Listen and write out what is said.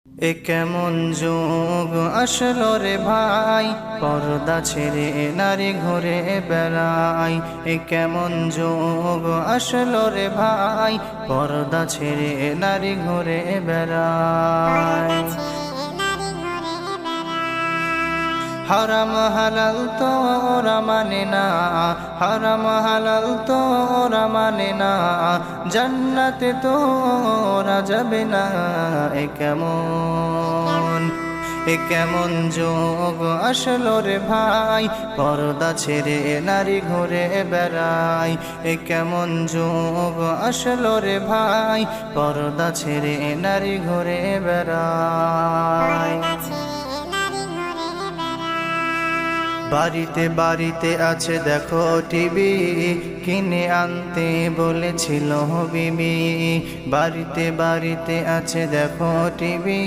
এ কেমন যুগ আসলো রে ভাই, পর্দা ছেড়ে নারী ঘুরে বেড়ায়। এ কেমন যুগ আসলো রে ভাই, পর্দা ছেড়ে নারী ঘুরে বেড়ায়। হারাম হালাল তো ওরা মানে না, হারাম হালাল তো ওরা মানে না, জান্নাতে তো ওরা যাবে না। এ কেমন যুগ আসলো রে ভাই, পর্দা ছেড়ে নারী ঘুরে বেড়ায়। এ কেমন যুগ আসলো রে ভাই, পর্দা ছেড়ে নারী ঘুরে বেড়ায়। বাড়িতে বাড়িতে আছে দেখো টিভি, কিনে আনতে বলেছিল বিবি। বাড়িতে বাড়িতে আছে দেখো টিভি।